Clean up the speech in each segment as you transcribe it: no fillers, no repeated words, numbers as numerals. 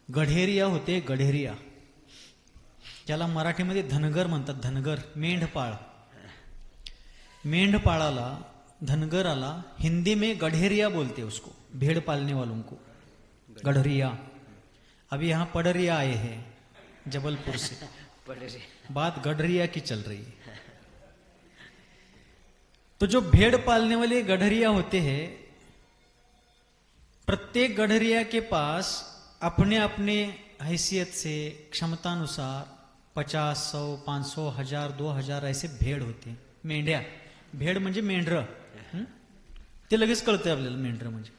गढेरिया होते, गढेरिया. ज्याला मराठीमध्ये धनगर म्हणतात. धनगर, मेंढपाळ. मेंढपाळाला, धनगराला हिंदी में गढेरिया बोलते उसको, भेड़ पालने वालों को गढरिया. अभी यहाँ पडरिया आए हैं जबलपुर से, बात गढरिया की चल रही है. तो जो भेड़ पालने वाले गढरिया होते हैं, प्रत्येक गढरिया के पास अपने अपने हैसियत से, क्षमतानुसार 50, 100, 500, 1000, 2000 ऐसे भेड़ होते हैं. मेंढ्या. भेड़ म्हणजे मेंढर. ते लगेच कळतंय आपल्याला मेंढर म्हणजे.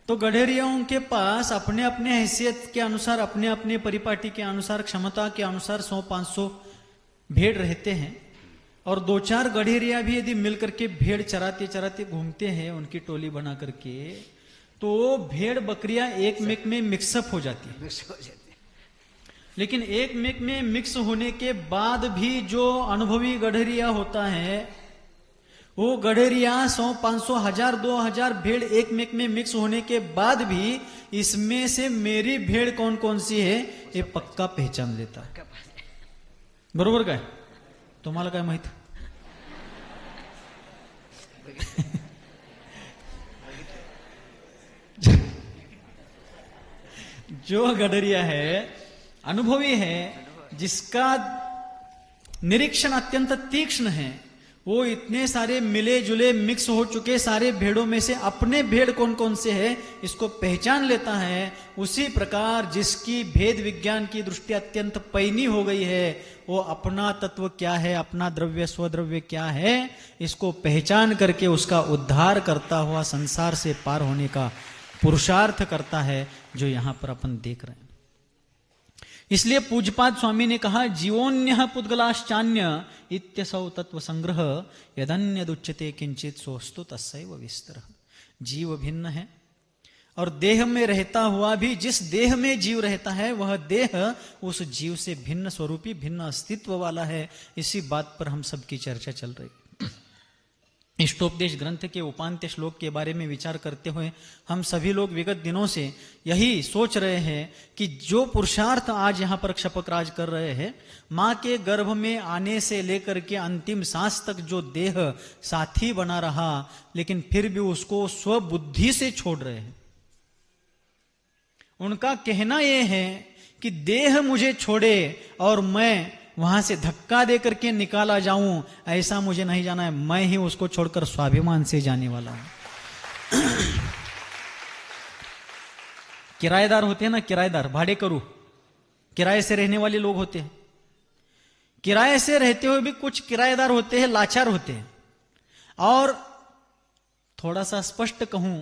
तो गढेरियाओं के पास अपने अपने हैसियत के अनुसार, अपने अपने परिपाटी के अनुसार, क्षमता के अनुसार 100-500 भेड़ रहते हैं. और 2-4 गढेरिया भी यदि मिलकर के भेड़ चराते चराते घूमते हैं उनकी टोली बना करके, तो भेड़ बकरियां एक मेक में मिक्सअप हो जाती है. लेकिन एक मेक में मिक्स होने के बाद भी जो अनुभवी गढेरिया होता है, वो गढेरिया 100, 500, 1000, 2000 भेड़ एक मेक में मिक्स होने के बाद भी इसमें से मेरी भेड़ कौन कौन सी है ये पक्का पहचान लेता है. बरोबर काय? तुम्हाला काय माहित? जो गढेरिया है, अनुभवी है, जिसका निरीक्षण अत्यंत तीक्ष्ण है, वो इतने सारे मिले जुले मिक्स हो चुके सारे भेड़ों में से अपने भेड़ कौन कौन से है इसको पहचान लेता है. उसी प्रकार जिसकी भेद विज्ञान की दृष्टि अत्यंत पैनी हो गई है, वो अपना तत्व क्या है, अपना द्रव्य स्वद्रव्य क्या है, इसको पहचान करके उसका उद्धार करता हुआ संसार से पार होने का पुरुषार्थ करता है, जो यहां पर अपन देख रहे हैं. इसलिए पूज्यपाद स्वामी ने कहा, जीवोन्य पुद्गलाश्चान्य इत्यसौ तत्व संग्रह यदन्यदुच्यते किंचित सोस्तु तस्सैव विस्तरः. जीव भिन्न है और देह में रहता हुआ भी जिस देह में जीव रहता है वह देह उस जीव से भिन्न स्वरूपी, भिन्न अस्तित्व वाला है. इसी बात पर हम सबकी चर्चा चल रही. इष्टोपदेश ग्रंथ के उपांत्य श्लोक के बारे में विचार करते हुए हम सभी लोग विगत दिनों से यही सोच रहे हैं कि जो पुरुषार्थ आज यहाँ पर क्षपकराज कर रहे हैं, माँ के गर्भ में आने से लेकर के अंतिम सांस तक जो देह साथी बना रहा, लेकिन फिर भी उसको स्वबुद्धि से छोड़ रहे हैं. उनका कहना यह है कि देह मुझे छोड़े और मैं वहां से धक्का दे करके निकाला जाऊं, ऐसा मुझे नहीं जाना है. मैं ही उसको छोड़कर स्वाभिमान से जाने वाला हूं. किराएदार होते हैं ना, किराएदार, भाड़े करू, किराए से रहने वाले लोग होते हैं. किराए से रहते हुए भी कुछ किराएदार होते हैं लाचार होते हैं. और थोड़ा सा स्पष्ट कहूं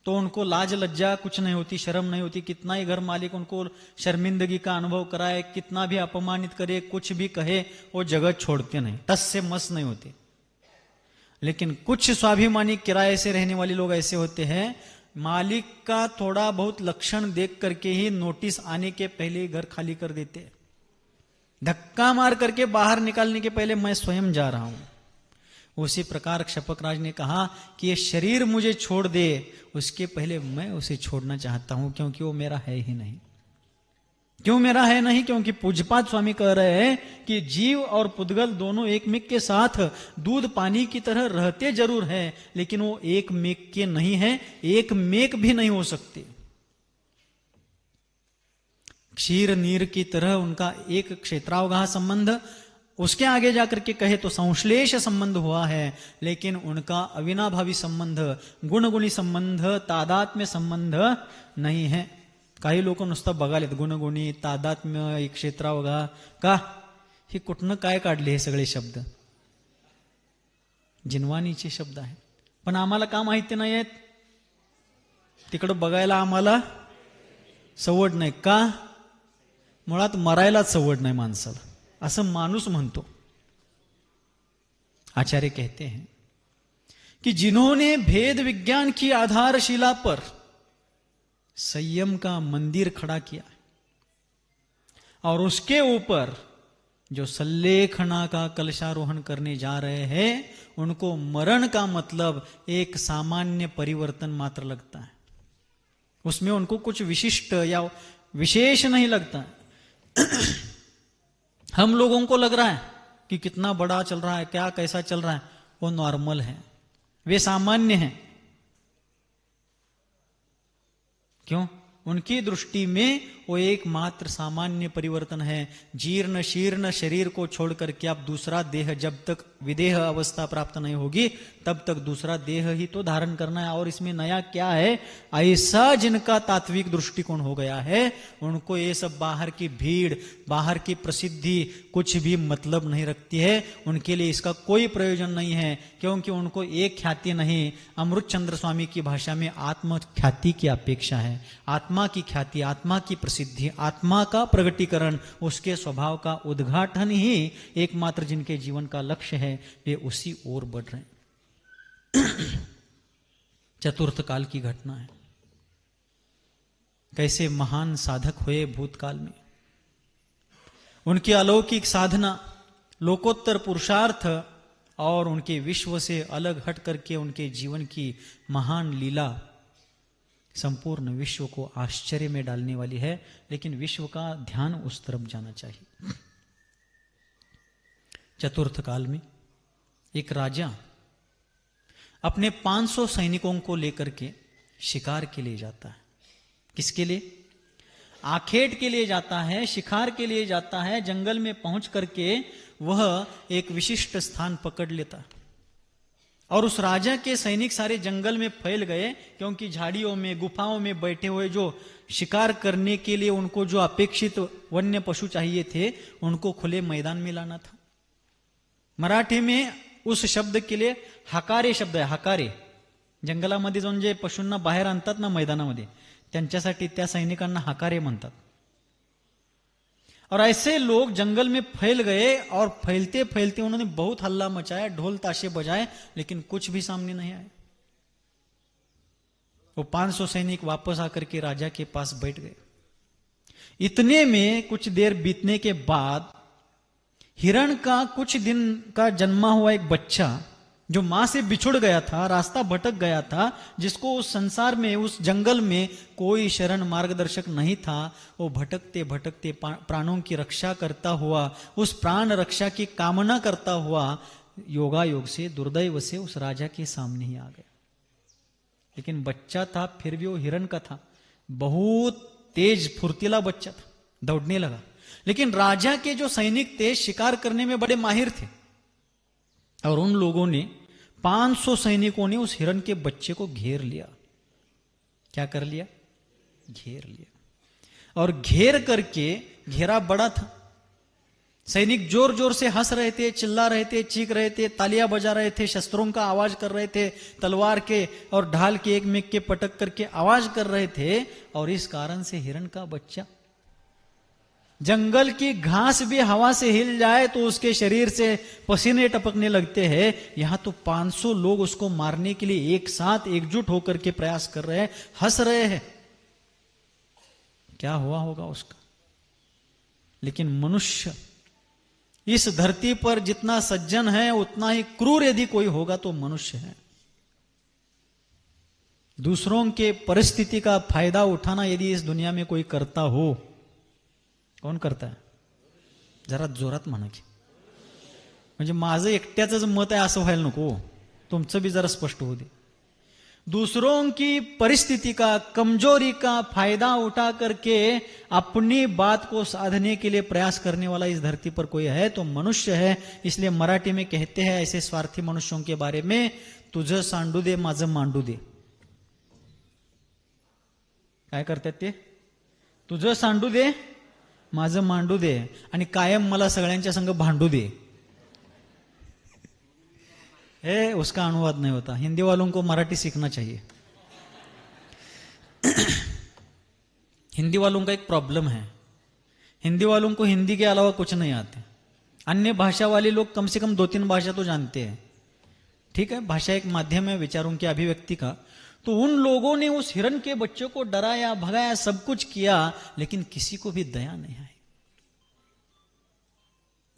तो उनको लाज लज्जा कुछ नहीं होती, शर्म नहीं होती. कितना ही घर मालिक उनको शर्मिंदगी का अनुभव कराए, कितना भी अपमानित करे, कुछ भी कहे, वो जगह छोड़ते नहीं, टस से मस नहीं होते. लेकिन कुछ स्वाभिमानी किराए से रहने वाले लोग ऐसे होते हैं, मालिक का थोड़ा बहुत लक्षण देख करके ही नोटिस आने के पहले ही घर खाली कर देते. धक्का मार करके बाहर निकालने के पहले मैं स्वयं जा रहा हूं. उसी प्रकार क्षपकराज ने कहा कि ये शरीर मुझे छोड़ दे, उसके पहले मैं उसे छोड़ना चाहता हूं, क्योंकि वो मेरा है ही नहीं. क्यों मेरा है नहीं? क्योंकि पूज्यपाद स्वामी कह रहे हैं कि जीव और पुद्गल दोनों एक मेक के साथ दूध पानी की तरह रहते जरूर हैं, लेकिन वो एक मेक के नहीं है, एक मेक भी नहीं हो सकते. क्षीर नीर की तरह उनका एक क्षेत्रावगाह संबंध, उसके आगे जाकर के कहे तो संश्लेष संबंध हुआ है, लेकिन उनका अविनाभावी संबंध, गुणगुणी संबंध, तादात्म्य संबंध नहीं है. काही लोक नुसतं बघालेत गुणगुणी, तादात्म्य, क्षेत्रावगाह, का हे कुठनं काय काढले हे सगळे शब्द? जिनवानीचे शब्द आहेत, पण आम्हाला का माहिती नाही आहेत? तिकडं बघायला आम्हाला सवड नाही. का? मुळात मरायलाच सवड नाही माणसाला, असं माणूस म्हणतो. आचार्य कहते हैं कि जिन्होंने भेद विज्ञान की आधारशिला पर संयम का मंदिर खड़ा किया और उसके ऊपर जो सल्लेखना का कलशारोहण करने जा रहे हैं, उनको मरण का मतलब एक सामान्य परिवर्तन मात्र लगता है. उसमें उनको कुछ विशिष्ट या विशेष नहीं लगता। हम लोगों को लग रहा है कि कितना बड़ा चल रहा है, क्या कैसा चल रहा है, वो नॉर्मल है, वे सामान्य हैं। क्यों? उनकी दृष्टि में वो एकमात्र सामान्य परिवर्तन है। जीर्ण शीर्ण शरीर को छोड़ करके आप दूसरा देह, जब तक विदेह अवस्था प्राप्त नहीं होगी तब तक दूसरा देह ही तो धारण करना है, और इसमें नया क्या है? ऐसा जिनका तात्विक दृष्टिकोण हो गया है, उनको ये सब बाहर की भीड़, बाहर की प्रसिद्धि कुछ भी मतलब नहीं रखती है। उनके लिए इसका कोई प्रयोजन नहीं है, क्योंकि उनको एक ख्याति नहीं, अमृत चंद्र स्वामी की भाषा में आत्म ख्याति की अपेक्षा है। आत्मा की ख्याति, आत्मा की प्रसिद्धि, आत्मा का प्रगटीकरण, उसके स्वभाव का उद्घाटन ही एकमात्र जिनके जीवन का लक्ष्य है, वे उसी ओर बढ़ रहे हैं। चतुर्थ काल की घटना है, कैसे महान साधक हुए भूतकाल में, उनकी अलौकिक साधना, लोकोत्तर पुरुषार्थ और उनके विश्व से अलग हट करके उनके जीवन की महान लीला संपूर्ण विश्व को आश्चर्य में डालने वाली है। लेकिन विश्व का ध्यान उस तरफ जाना चाहिए। चतुर्थ काल में एक राजा अपने 500 सैनिकों को लेकर के शिकार के लिए जाता है। किसके लिए? आखेट के लिए जाता है, शिकार के लिए जाता है। जंगल में पहुंच करके वह एक विशिष्ट स्थान पकड़ लेता है, और उस राजा के सैनिक सारे जंगल में फैल गए, क्योंकि झाड़ियों में, गुफाओं में बैठे हुए जो शिकार करने के लिए उनको जो अपेक्षित वन्य पशु चाहिए थे, उनको खुले मैदान में लाना था। मराठी में उस शब्द के लिए हकारे शब्द आहे। हकारे, जंगलामध्ये जाऊन जे पशूंना बाहेर आणतात ना मैदानामध्ये, त्यांच्यासाठी त्या सैनिकांना हकारे म्हणतात। और ऐसे लोग जंगल में फैल गए, और फैलते फैलते उन्होंने बहुत हल्ला मचाया, ढोल ताशे बजाए, लेकिन कुछ भी सामने नहीं आए। वो 500 सैनिक वापस आकर के राजा के पास बैठ गए। इतने में कुछ देर बीतने के बाद हिरण का कुछ दिन का जन्मा हुआ एक बच्चा, जो मां से बिछुड़ गया था, रास्ता भटक गया था, जिसको उस संसार में, उस जंगल में कोई शरण मार्गदर्शक नहीं था, वो भटकते भटकते प्राणों की रक्षा करता हुआ, उस प्राण रक्षा की कामना करता हुआ योगायोग से, दुर्दैव से उस राजा के सामने ही आ गया। लेकिन बच्चा था, फिर भी वो हिरण का था, बहुत तेज फुर्तीला बच्चा था, दौड़ने लगा। लेकिन राजा के जो सैनिक थे शिकार करने में बड़े माहिर थे, और उन लोगों ने 500 सैनिकों ने उस हिरण के बच्चे को घेर लिया। क्या कर लिया? घेर लिया। और घेर करके, घेरा बड़ा था, सैनिक जोर जोर से हंस रहे थे, चिल्ला रहे थे, चीख रहे थे, तालियां बजा रहे थे, शस्त्रों का आवाज कर रहे थे, तलवार के और ढाल के एक में के पटक करके आवाज कर रहे थे। और इस कारण से हिरण का बच्चा, जंगल की घास भी हवा से हिल जाए तो उसके शरीर से पसीने टपकने लगते हैं। यहां तो 500 लोग उसको मारने के लिए एक साथ एकजुट होकर के प्रयास कर रहे हैं, हंस रहे हैं। क्या हुआ होगा उसका? लेकिन मनुष्य इस धरती पर जितना सज्जन है, उतना ही क्रूर यदि कोई होगा तो मनुष्य है। दूसरों के परिस्थिति का फायदा उठाना यदि इस दुनिया में कोई करता हो, कोण करता है? जरा जोरात म्हणा की, म्हणजे माझं एकट्याच मत आहे असं व्हायला नको, तुमचं भी जरा स्पष्ट हो दे। दूसरों की परिस्थिति का, कमजोरी का फायदा उठा करके अपनी बात को साधने के लिए प्रयास करने वाला इस धरती पर कोई है तो मनुष्य है। इसलिए मराठी में कहते हैं ऐसे स्वार्थी मनुष्यों के बारे में, तुझं सांडू दे माझं मांडू दे। काय करतात ते? तुझं सांडू दे माझं मांडू दे, आणि कायम मला सगळ्यांच्या संग भांडू दे। है उसका अनुवाद नहीं होता। हिंदी वालों को मराठी सीखना चाहिए। हिंदी वालों का एक प्रॉब्लम है, हिंदी वालों को हिंदी के अलावा कुछ नहीं आते। अन्य भाषा वाले लोग कम से कम 2-3 भाषा तो जानते हैं, ठीक है, भाषा एक माध्यम है विचारों की अभिव्यक्ति का। तो उन लोगों ने उस हिरण के बच्चों को डराया, भगाया, सब कुछ किया, लेकिन किसी को भी दया नहीं आई।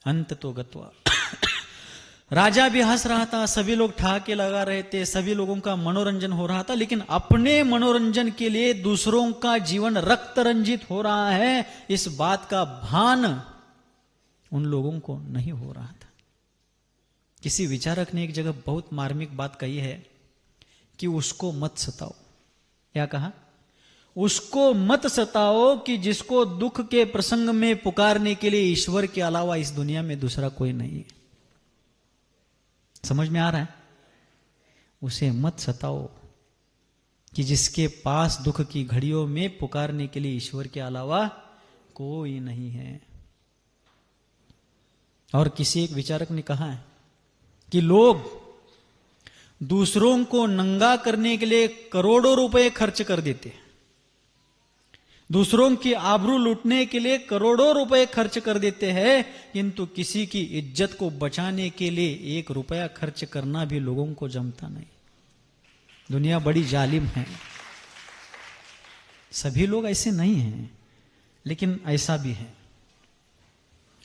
अंत तो गत्वा राजा भी हंस रहा था, सभी लोग ठहाके लगा रहे थे, सभी लोगों का मनोरंजन हो रहा था, लेकिन अपने मनोरंजन के लिए दूसरों का जीवन रक्त रंजित हो रहा है, इस बात का भान उन लोगों को नहीं हो रहा था। किसी विचारक ने एक जगह बहुत मार्मिक बात कही है कि उसको मत सताओ। क्या कहा? उसको मत सताओ कि जिसको दुख के प्रसंग में पुकारने के लिए ईश्वर के अलावा इस दुनिया में दूसरा कोई नहीं है। समझ में आ रहा है? उसे मत सताओ कि जिसके पास दुख की घड़ियों में पुकारने के लिए ईश्वर के अलावा कोई नहीं है। और किसी एक विचारक ने कहा है कि लोग दूसरों को नंगा करने के लिए करोड़ों रुपए खर्च कर देते हैं, दूसरों की आबरू लूटने के लिए करोड़ों रुपए खर्च कर देते हैं, किंतु किसी की इज्जत को बचाने के लिए 1 रुपया खर्च करना भी लोगों को जमता नहीं। दुनिया बड़ी जालिम है। सभी लोग ऐसे नहीं हैं, लेकिन ऐसा भी है।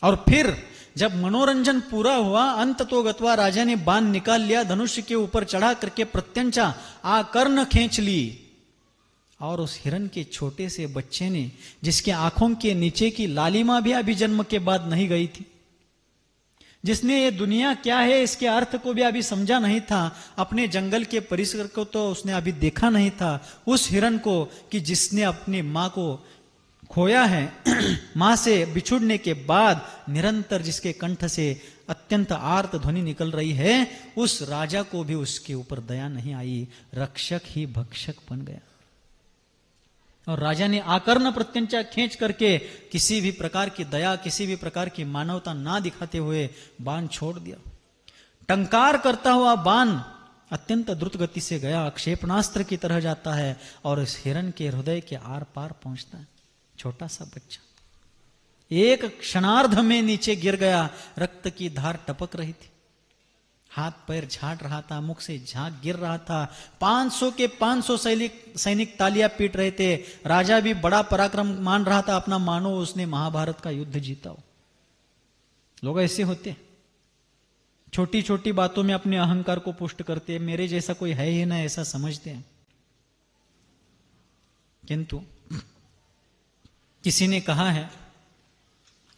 और फिर जब मनोरंजन पूरा हुआ, अंत तो गत्वा राजा ने बाण निकाल लिया, धनुष के ऊपर चढ़ा करके प्रत्यंचा आकर्ण खींच ली, और उस हिरण के छोटे से बच्चे ने, जिसके आंखों के नीचे की लालिमा भी अभी जन्म के बाद नहीं गई थी, जिसने ये दुनिया क्या है इसके अर्थ को भी अभी समझा नहीं था, अपने जंगल के परिसर को तो उसने अभी देखा नहीं था, उस हिरण को कि जिसने अपनी मां को खोया है, मां से बिछुड़ने के बाद निरंतर जिसके कंठ से अत्यंत आर्त ध्वनि निकल रही है, उस राजा को भी उसके ऊपर दया नहीं आई, रक्षक ही भक्षक बन गया। और राजा ने आकर्ण प्रत्यंचा खींच करके किसी भी प्रकार की दया, किसी भी प्रकार की मानवता ना दिखाते हुए बाण छोड़ दिया। टंकार करता हुआ बाण अत्यंत द्रुत गति से गया, क्षेपणास्त्र की तरह जाता है और इस हिरण के हृदय के आर पार पहुंचता है। छोटा सा बच्चा एक क्षणार्ध में नीचे गिर गया, रक्त की धार टपक रही थी, हाथ पैर झाड़ रहा था, मुख से झाग गिर रहा था। 500 के 500 सैनिक तालियां पीट रहे थे। राजा भी बड़ा पराक्रम मान रहा था अपना, मानो उसने महाभारत का युद्ध जीता हो। लोग ऐसे होते, छोटी छोटी बातों में अपने अहंकार को पुष्ट करते हैं, मेरे जैसा कोई है ही ना, ऐसा समझते हैं। किंतु किसी ने कहा है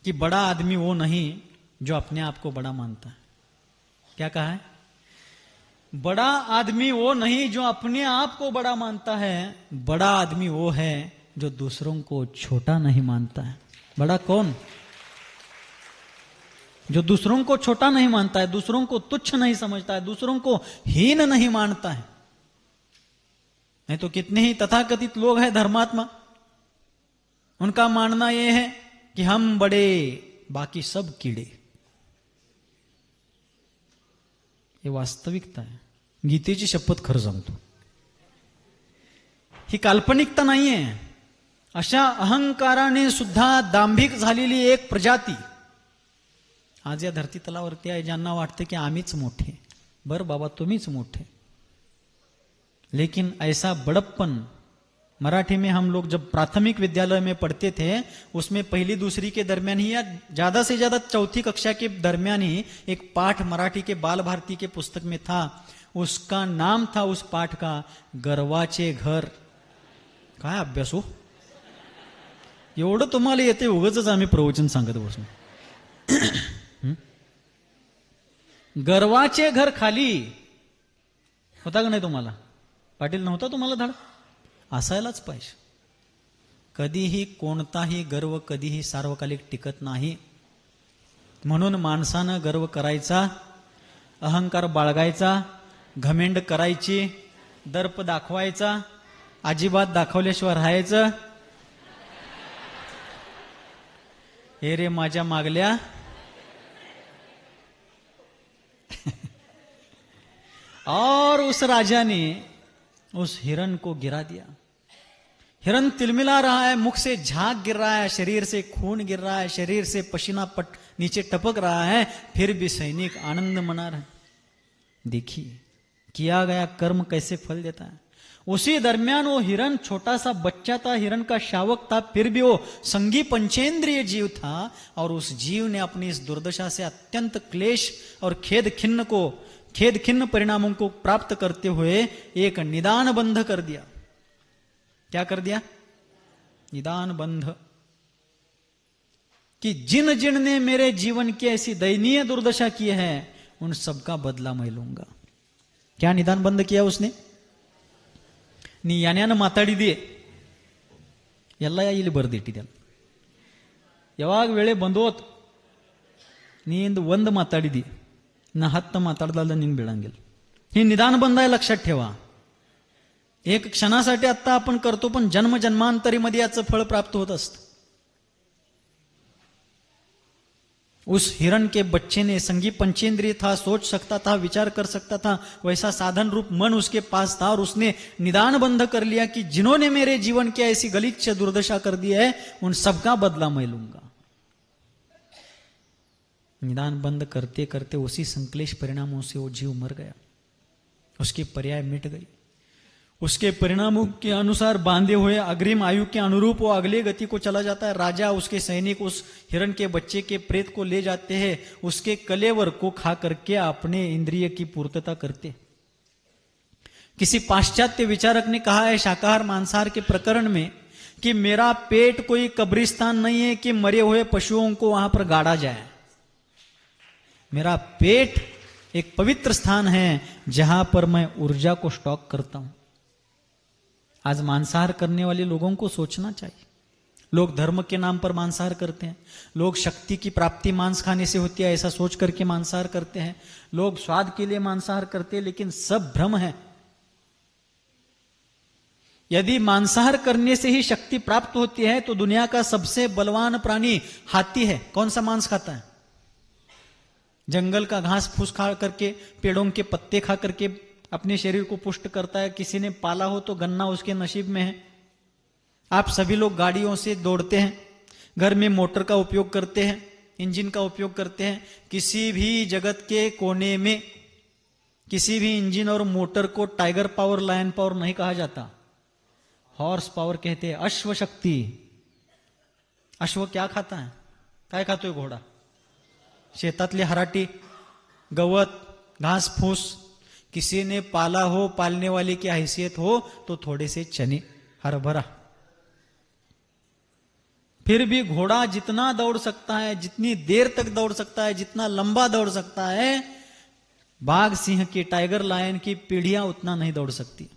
कि बड़ा आदमी वो नहीं जो अपने आप को बड़ा मानता है। क्या कहा है? बड़ा आदमी वो नहीं जो अपने आप को बड़ा मानता है, बड़ा आदमी वो है जो दूसरों को छोटा नहीं मानता है। बड़ा कौन? जो दूसरों को छोटा नहीं मानता है, दूसरों को तुच्छ नहीं समझता है, दूसरों को हीन नहीं मानता है। नहीं तो कितने ही तथाकथित लोग हैं धर्मात्मा, उनका मानना यह है कि हम बड़े, बाकी सब कीड़े। हे वास्तविकता आहे. गीतेची शपथ खरं सांगतो, ही काल्पनिकता नाहीये. अशा अहंकाराने सुद्धा दांभिक झालेली एक प्रजाती आज या धरती तलावरती आहे, ज्यांना वाटते कि आम्हीच मोठे. बर बाबा तुम्हीच मोठे, लेकिन ऐसा बड़प्पन मराठी में हम लोग जब प्राथमिक विद्यालय में पढ़ते थे, उसमें पहली दूसरी के दरमियान ही या ज्यादा से ज्यादा चौथी कक्षा के दरमियान ही एक पाठ मराठी के बाल भारती के पुस्तक में था. उसका नाम था उस पाठ का गर्वाचे घर. काय अभ्यास हो, एवढं तुम्हाला येते, उगाचच आम्ही प्रवचन सांगत बसलो. गर्वाचे घर खाली होता का नाही तुम्हाला? पाटील नव्हता तुम्हाला धाड? असायलाच पाहिजे. कधीही कोणताही गर्व कधीही सार्वकालिक टिकत नाही. म्हणून माणसानं गर्व करायचा, अहंकार बाळगायचा, घमेंड करायची, दर्प दाखवायचा, अजिबात दाखवल्याशिवाय राहायचं. हे रे माझ्या मागल्या. और उस राजा ने उस हिरण को गिरा दिया. हिरण तिलमिला रहा है, मुख से झाग गिर रहा है, शरीर से खून गिर रहा है, शरीर से पसीना नीचे टपक रहा है, फिर भी सैनिक आनंद मना रहे. देखिए किया गया कर्म कैसे फल देता है. उसी दरमियान वो हिरण छोटा सा बच्चा था, हिरण का शावक था, फिर भी वो संगी पंचेंद्रिय जीव था और उस जीव ने अपनी इस दुर्दशा से अत्यंत क्लेश और खेद खिन्न परिणामों को प्राप्त करते हुए एक निदान बंध कर दिया। क्या कर दिया? निदान बंध, कि जिन जिन ने मेरे जीवन की ऐसी दयनीय दुर्दशा की है उन सबका बदला मैं लूंगा। क्या निदान बंध किया उसने? ನೀ ಯಾನ್ಯಾನ ಮಾತಾಡಿದಿ ಎಲ್ಲ ಇಲ್ಲಿ ಬರ್ದಿಟ್ಟಿದ್ದೆ. ಯಾವಾಗ ವೇಳೆ ಬಂದೋತ್ ನೀಂದು ಒಂದು ಮಾತಾಡಿದಿ, ना 10 माताडला निंग बिळंगेल. हे निदान बंधाय लक्षात ठेवा. एक क्षणासाठी आता आपण करतो, पण जन्म जन्मांतरीमध्ये याचं फळ प्राप्त होत असतं. उस हिरण के बच्चे ने संगी पंचेंद्रिय था, सोच सकता था, विचार कर सकता था, वैसा साधन रूप मन उसके पास था और उसने निदान बंध कर लिया कि जिन्होंने मेरे जीवन की ऐसी गलीच्छ दुर्दशा कर दी है उन सबका बदला मैं लूंगा. निदान बंद करते करते उसी संक्लेश परिणामों से वो जीव मर गया, उसकी पर्याय मिट गई. उसके परिणामों के अनुसार बांधे हुए अग्रिम आयु के अनुरूप वो अगले गति को चला जाता है. राजा, उसके सैनिक उस हिरण के बच्चे के प्रेत को ले जाते हैं, उसके कलेवर को खा करके अपने इंद्रिय की पूर्तता करते. किसी पाश्चात्य विचारक ने कहा है शाकाहार मांसाहार के प्रकरण में कि मेरा पेट कोई कब्रिस्तान नहीं है कि मरे हुए पशुओं को वहां पर गाड़ा जाए. मेरा पेट एक पवित्र स्थान है जहां पर मैं ऊर्जा को स्टॉक करता हूं. आज मांसाहार करने वाले लोगों को सोचना चाहिए. लोग धर्म के नाम पर मांसाहार करते हैं, लोग शक्ति की प्राप्ति मांस खाने से होती है ऐसा सोच करके मांसाहार करते हैं, लोग स्वाद के लिए मांसाहार करते हैं, लेकिन सब भ्रम है. यदि मांसाहार करने से ही शक्ति प्राप्त होती है तो दुनिया का सबसे बलवान प्राणी हाथी है. कौन सा मांस खाता है? जंगल का घास फूस खा करके, पेड़ों के पत्ते खा करके अपने शरीर को पुष्ट करता है. किसी ने पाला हो तो गन्ना उसके नसीब में है. आप सभी लोग गाड़ियों से दौड़ते हैं, घर में मोटर का उपयोग करते हैं, इंजन का उपयोग करते हैं. किसी भी जगत के कोने में किसी भी इंजन और मोटर को टाइगर पावर, लायन पावर नहीं कहा जाता, हॉर्स पावर कहते हैं. अश्व शक्ति. अश्व क्या खाता है? काय खातोय घोडा? शेतातली हराटी, गवत, घास फूस. किसी ने पाला हो, पालने वाले की हैसियत हो तो थोड़े से चने, हरभरा. फिर भी घोड़ा जितना दौड़ सकता है, जितनी देर तक दौड़ सकता है, जितना लंबा दौड़ सकता है, बाघ, सिंह की, टाइगर, लायन की पीढ़ियां उतना नहीं दौड़ सकती.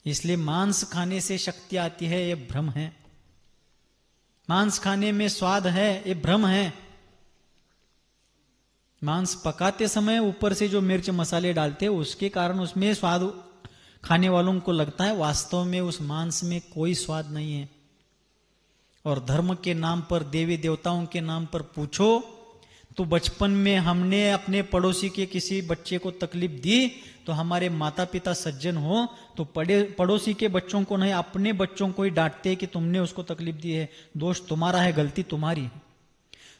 इसलिए मांस खाने से शक्ति आती है, यह भ्रम है. मांस खाने में स्वाद है, यह भ्रम है. मांस पकाते समय ऊपर से जो मिर्च मसाले डालते हैं उसके कारण उसमें स्वाद खाने वालों को लगता है, वास्तव में उस मांस में कोई स्वाद नहीं है. और धर्म के नाम पर, देवी देवताओं के नाम पर पूछो तो बचपन में हमने अपने पड़ोसी के किसी बच्चे को तकलीफ दी तो हमारे माता पिता सज्जन हो तो पड़ोसी के बच्चों को नहीं, अपने बच्चों को ही डांटते कि तुमने उसको तकलीफ दी है, दोष तुम्हारा है, गलती तुम्हारी है.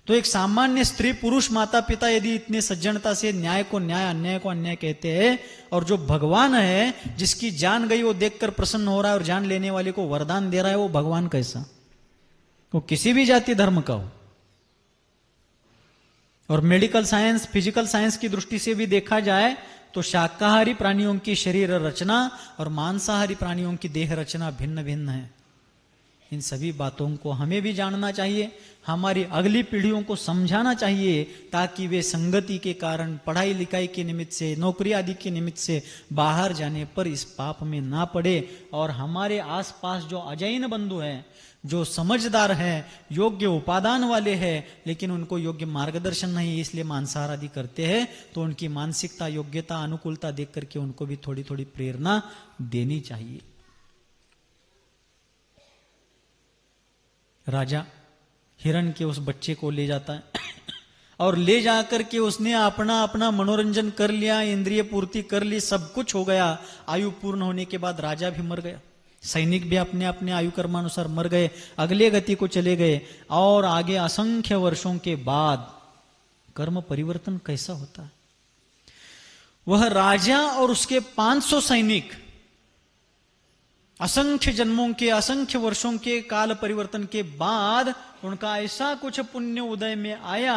तो एक सामान्य स्त्री पुरुष माता पिता यदि इतने सज्जनता से न्याय को न्याय, अन्याय को अन्याय कहते हैं, और जो भगवान है जिसकी जान गई वो देखकर प्रसन्न हो रहा है और जान लेने वाले को वरदान दे रहा है, वो भगवान कैसा? वो किसी भी जाति धर्म का हो. और मेडिकल साइंस, फिजिकल साइंस की दृष्टि से भी देखा जाए तो शाकाहारी प्राणियों की शरीर रचना और मांसाहारी प्राणियों की देह रचना भिन्न भिन्न है. इन सभी बातों को हमें भी जानना चाहिए, हमारी अगली पीढ़ियों को समझाना चाहिए, ताकि वे संगति के कारण, पढ़ाई लिखाई के निमित्त से, नौकरी आदि के निमित्त से बाहर जाने पर इस पाप में ना पड़े. और हमारे आसपास जो अजैन बंधु हैं, जो समझदार हैं, योग्य उपादान वाले हैं, लेकिन उनको योग्य मार्गदर्शन नहीं, इसलिए मांसाहार आदि करते हैं, तो उनकी मानसिकता, योग्यता, अनुकूलता देख करके उनको भी थोड़ी थोड़ी प्रेरणा देनी चाहिए. राजा हिरण के उस बच्चे को ले जाता है और ले जाकर के उसने अपना अपना मनोरंजन कर लिया, इंद्रिय पूर्ति कर ली, सब कुछ हो गया. आयु पूर्ण होने के बाद राजा भी मर गया, सैनिक भी अपने अपने आयु कर्मानुसार मर गए, अगले गति को चले गए. और आगे असंख्य वर्षों के बाद कर्म परिवर्तन कैसा होता है? वह राजा और उसके 500 सैनिक असंख्य जन्मों के, असंख्य वर्षों के काल परिवर्तन के बाद उनका ऐसा कुछ पुण्य उदय में आया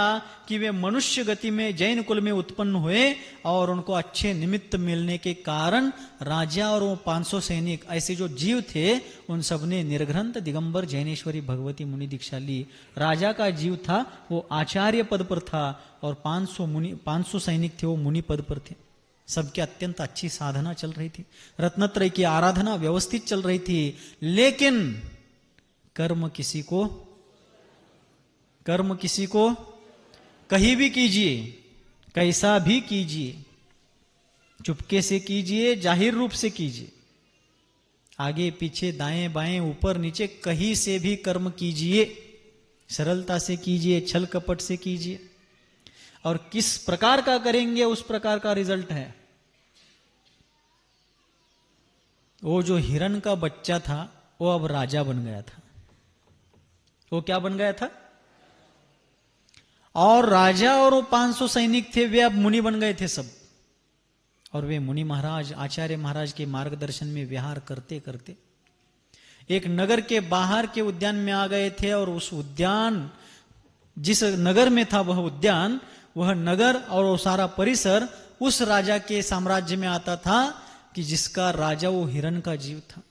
कि वे मनुष्य गति में जैन कुल में उत्पन्न हुए और उनको अच्छे निमित्त मिलने के कारण राजा और वो 500 सैनिक ऐसे जो जीव थे उन सब ने निर्ग्रंथ दिगंबर जैनेश्वरी भगवती मुनि दीक्षा ली। राजा का जीव था वो आचार्य पद पर था और 500 सैनिक थे वो मुनि पद पर थे। सबकी अत्यंत अच्छी साधना चल रही थी, रत्नत्रय की आराधना व्यवस्थित चल रही थी, लेकिन कर्म किसी को कहीं भी कीजिए, कैसा भी कीजिए, चुपके से कीजिए, जाहिर रूप से कीजिए, आगे पीछे दाएं बाएं ऊपर नीचे कहीं से भी कर्म कीजिए, सरलता से कीजिए, छल कपट से कीजिए, और किस प्रकार का करेंगे उस प्रकार का रिजल्ट है। वो जो हिरण का बच्चा था वो अब राजा बन गया था। वो क्या बन गया था? और राजा और वो 500 सैनिक थे वे अब मुनि बन गए थे सब। और वे मुनि महाराज, आचार्य महाराज के मार्गदर्शन में विहार करते करते एक नगर के बाहर के उद्यान में आ गए थे। और उस उद्यान, जिस नगर में था वह उद्यान, वह नगर और वो सारा परिसर उस राजा के साम्राज्य में आता था कि जिसका राजा वो हिरण का जीव था।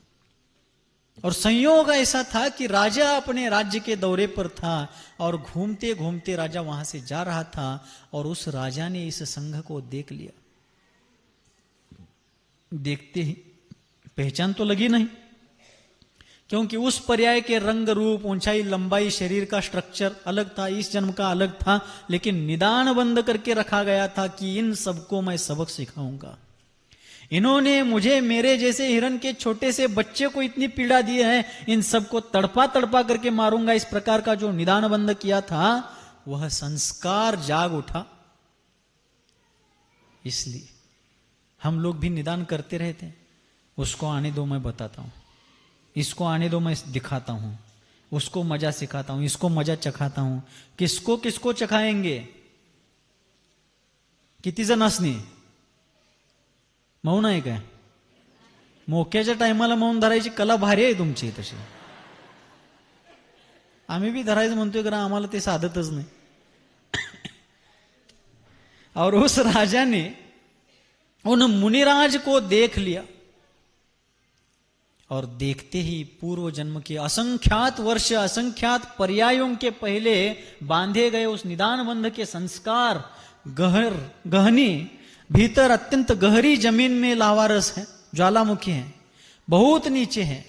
और संयोग ऐसा था कि राजा अपने राज्य के दौरे पर था और घूमते घूमते राजा वहां से जा रहा था और उस राजा ने इस संघ को देख लिया। देखते ही पहचान तो लगी नहीं, क्योंकि उस पर्याय के रंग रूप, ऊंचाई, लंबाई, शरीर का स्ट्रक्चर अलग था, इस जन्म का अलग था, लेकिन निदान बंद करके रखा गया था कि इन सबको मैं सबक सिखाऊंगा। इन्होंने मुझे, मेरे जैसे हिरण के छोटे से बच्चे को इतनी पीड़ा दी है, इन सबको तड़पा तड़पा करके मारूंगा। इस प्रकार का जो निदान बंद किया था वह संस्कार जाग उठा। इसलिए हम लोग भी निदान करते रहते हैं। उसको आने दो, मैं बताता हूं, इसको आने दो, मैं दिखाता हूं, उसको मजा सिखाता हूं, इसको मजा चखाता हूं। किसको किसको चखाएंगे? किती जण असणे? मौन आहे काय? मोक्याच्या टायमाला मौन धरायची कला भारी आहे तुमची तशी. आम्ही भी धरायचं म्हणतोय कारण आम्हाला ते साधतच नाही. और उस राजा ने उन मुनिराज को देख लिया और देखते ही पूर्व जन्म के असंख्यात वर्ष, असंख्यात पर्यायों के पहले बांधे गए उस निदान बंध के संस्कार गहनी भीतर अत्यंत गहरी जमीन में लावारस है, ज्वालामुखी है, बहुत नीचे है,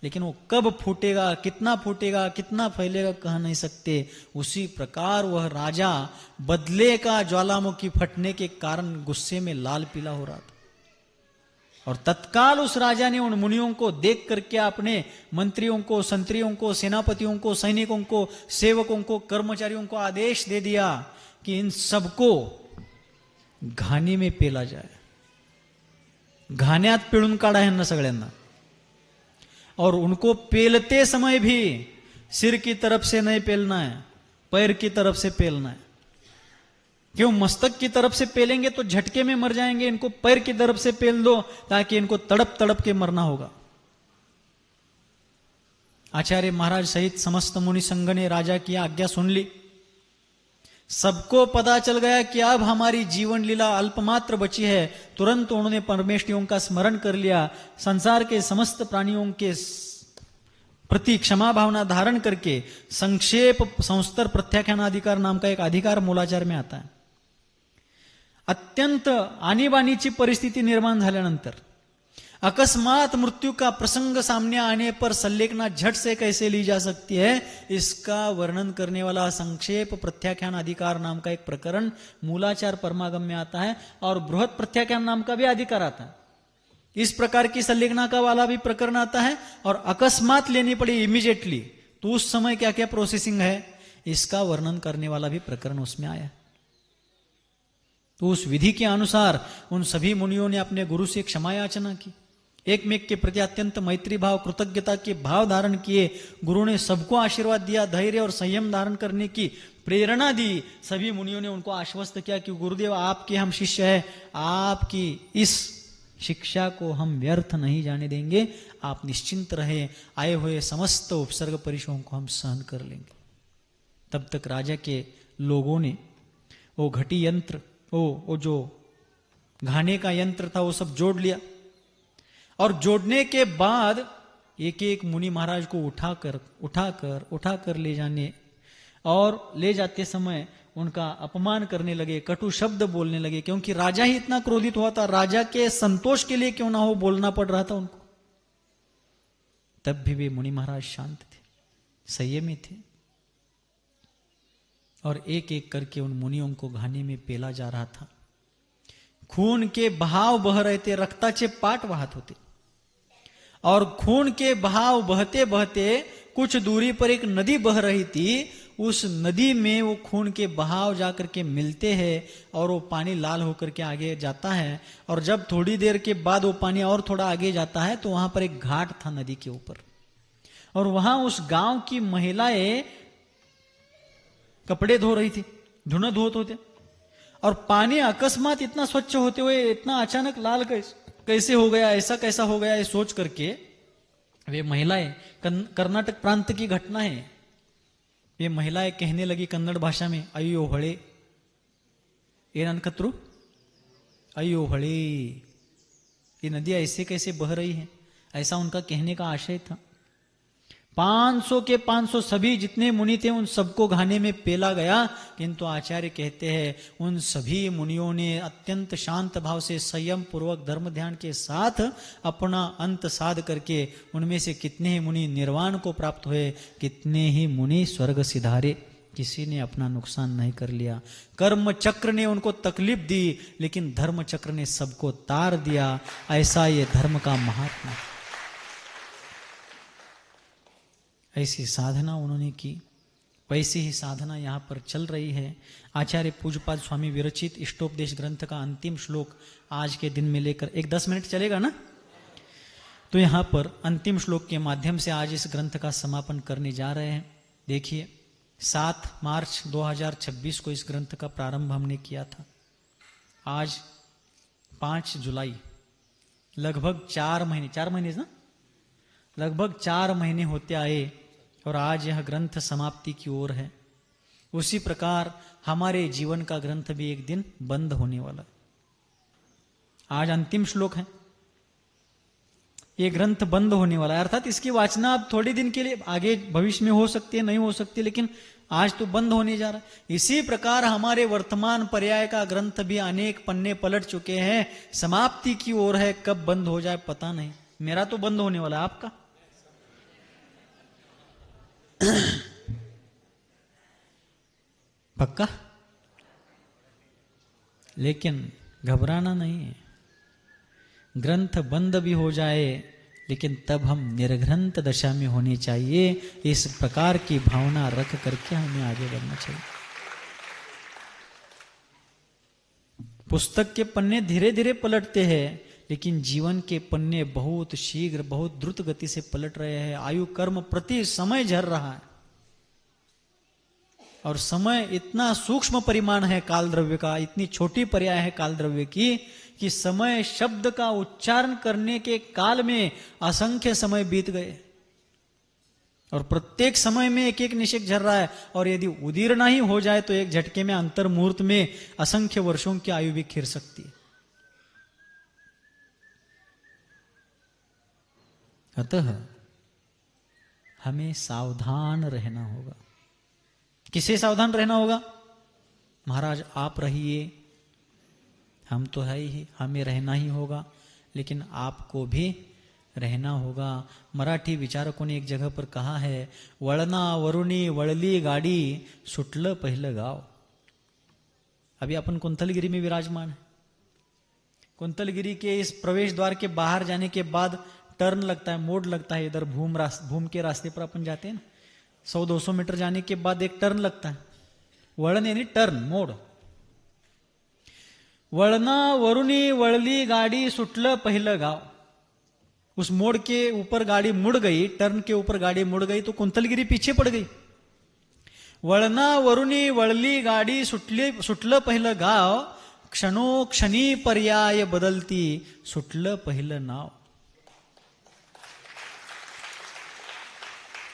लेकिन वो कब फूटेगा, कितना फैलेगा कह नहीं सकते। उसी प्रकार वह राजा बदले का ज्वालामुखी फटने के कारण गुस्से में लाल पीला हो रहा था। और तत्काल उस राजा ने उन मुनियों को देख करके अपने मंत्रियों को, संत्रियों को, सेनापतियों को, सैनिकों को, सेवकों को, कर्मचारियों को आदेश दे दिया कि इन सबको घाणी में पेला जाए. घाण्यात पिळून काढा ह्यांना सगळ्यांना. और उनको पेलते समय भी सिर की तरफ से नहीं पेलना है, पैर की तरफ से पेलना है. क्यों? मस्तक की तरफ से पेलेंगे तो झटके में मर जाएंगे. इनको पैर की तरफ से पेल दो ताकि इनको तड़प तड़प के मरना होगा. आचार्य महाराज सहित समस्त मुनि संघ ने राजा की आज्ञा सुन ली. सबको पता चल गया कि अब हमारी जीवन लीला अल्पमात्र बची है. तुरंत उन्होंने परमेष्ठियों का स्मरण कर लिया. संसार के समस्त प्राणियों के प्रति क्षमा भावना धारण करके संक्षेप संस्तर प्रत्याख्यानाधिकार नाम का एक अधिकार मूलाचार में आता है. अत्यंत आणीबाणीची परिस्थिती निर्माण झाल्यानंतर अकस्मात मृत्यु का प्रसंग सामने आने पर संलेखना झट से कैसे ली जा सकती है, इसका वर्णन करने वाला संक्षेप प्रत्याख्यान अधिकार नाम का एक प्रकरण मूलाचार परमागम में आता है. और बृहद प्रत्याख्यान नाम का भी अधिकार आता है. इस प्रकार की संलेखना का वाला भी प्रकरण आता है. और अकस्मात लेनी पड़ी इमीडिएटली, तो उस समय क्या क्या प्रोसेसिंग है, इसका वर्णन करने वाला भी प्रकरण उसमें आया. तो उस विधि के अनुसार उन सभी मुनियों ने अपने गुरु से क्षमा याचना की. एक मेक के प्रति अत्यंत मैत्री भाव, कृतज्ञता के भाव धारण किए. गुरु ने सबको आशीर्वाद दिया, धैर्य और संयम धारण करने की प्रेरणा दी। सभी मुनियों ने उनको आश्वस्त किया कि गुरुदेव आपके हम शिष्य हैं, आपकी इस शिक्षा को हम व्यर्थ नहीं जाने देंगे, आप निश्चिंत रहे, आए हुए समस्त उपसर्ग परिशों को हम सहन कर लेंगे। तब तक राजा के लोगों ने वो घटी यंत्र, वो जो घाने का यंत्र था वो सब जोड़ लिया, और जोड़ने के बाद एक एक मुनि महाराज को उठाकर ले जाने, और ले जाते समय उनका अपमान करने लगे, कटु शब्द बोलने लगे, क्योंकि राजा ही इतना क्रोधित हुआ था, राजा के संतोष के लिए क्यों ना हो बोलना पड़ रहा था उनको। तब भी वे मुनि महाराज शांत थे, संयमी थे, और एक एक करके उन मुनियों को घाने में पेला जा रहा था। खून के बहाव बह रहे थे, रक्ताचे पाट वाहत होते, और खून के बहाव बहते बहते कुछ दूरी पर एक नदी बह रही थी। उस नदी में वो खून के बहाव जाकर के मिलते हैं, और वो पानी लाल होकर के आगे जाता है, और जब थोड़ी देर के बाद वो पानी और थोड़ा आगे जाता है तो वहां पर एक घाट था नदी के ऊपर, और वहां उस गांव की महिलाएं कपड़े धो रही थी, धुना धोत होते, और पानी अकस्मात इतना स्वच्छ होते हुए इतना अचानक लाल कैसे हो गया, ऐसा कैसा हो गया, ये सोच करके वे महिलाएं, कर्नाटक प्रांत की घटना है, ये महिलाएं कहने लगी कन्नड़ भाषा में, अयो हड़े ये अनकत्रु, अयो हड़े, ये नदी ऐसे कैसे बह रही है, ऐसा उनका कहने का आशय था। 500 के 500 सभी जितने मुनि थे उन सबको घाने में पेला गया, किंतु आचार्य कहते हैं उन सभी मुनियों ने अत्यंत शांत भाव से संयम पूर्वक धर्म ध्यान के साथ अपना अंत साध करके, उनमें से कितने ही मुनि निर्वाण को प्राप्त हुए, कितने ही मुनि स्वर्ग सिधारे, किसी ने अपना नुकसान नहीं कर लिया। कर्म चक्र ने उनको तकलीफ दी, लेकिन धर्म चक्र ने सबको तार दिया। ऐसा ये धर्म का महात्मा, ऐसी साधना उन्होंने की, वैसी ही साधना यहाँ पर चल रही है। आचार्य पूज्यपाद स्वामी विरचित इष्टोपदेश ग्रंथ का अंतिम श्लोक आज के दिन में लेकर, एक 10 मिनट चलेगा ना, तो यहाँ पर अंतिम श्लोक के माध्यम से आज इस ग्रंथ का समापन करने जा रहे हैं। देखिए, 7 मार्च 2026 को इस ग्रंथ का प्रारंभ हमने किया था, आज 5 जुलाई, लगभग 4 महीने ना, लगभग 4 महीने होते आए, और आज यह ग्रंथ समाप्ति की ओर है। उसी प्रकार हमारे जीवन का ग्रंथ भी एक दिन बंद होने वाला है। आज अंतिम श्लोक है, ये ग्रंथ बंद होने वाला है, अर्थात इसकी वाचना अब थोड़े दिन के लिए, आगे भविष्य में हो सकती है, नहीं हो सकती, लेकिन आज तो बंद होने जा रहा है। इसी प्रकार हमारे वर्तमान पर्याय का ग्रंथ भी अनेक पन्ने पलट चुके हैं, समाप्ति की ओर है, कब बंद हो जाए पता नहीं। मेरा तो बंद होने वाला है, आपका? पक्का? लेकिन घबराना नहीं है, ग्रंथ बंद भी हो जाए लेकिन तब हम निर्ग्रंथ दशा में होनी चाहिए। इस प्रकार की भावना रख करके हमें आगे बढ़ना चाहिए। पुस्तक के पन्ने धीरे धीरे पलटते हैं, लेकिन जीवन के पन्ने बहुत शीघ्र, बहुत द्रुत गति से पलट रहे हैं। आयु कर्म प्रति समय झर रहा है, और समय इतना सूक्ष्म परिमाण है काल द्रव्य का, इतनी छोटी पर्याय है काल द्रव्य की, कि समय शब्द का उच्चारण करने के काल में असंख्य समय बीत गए, और प्रत्येक समय में एक एक निश्चय झर रहा है। और यदि उदीर्ण ही हो जाए तो एक झटके में, अंतर मुहूर्त में असंख्य वर्षों की आयु भी खिर सकती है। अतः हमें सावधान रहना होगा। किसे सावधान रहना होगा? महाराज आप रहिए, हम तो है ही, हमें रहना ही होगा, लेकिन आपको भी रहना होगा। मराठी विचारकों ने एक जगह पर कहा है, वळना वरुणी वळली गाडी, सुटलं पहिलं गाव। अभी अपन कुंतलगिरी में विराजमान है। कुंतलगिरी के इस प्रवेश द्वार के बाहर जाने के बाद टर्न लगता है, मोड़ लगता है, इधर भूम के रास्ते पर अपन जाते हैं ना, 100-200 मीटर जाने के बाद एक टर्न लगता है, वळण यानी टर्न, मोड़। वळना वरुणी वळली गाड़ी, सुटलं पहिलं गाव। उस मोड़ के ऊपर गाड़ी मुड़ गई, टर्न के ऊपर गाड़ी मुड़ गई तो कुंतलगिरी पीछे पड़ गई। वळणावरुनी वळली गाडी, सुटलं पहिलं गाव, क्षणोक्षणी पर्याय बदलती, सुटलं पहिलं नाव.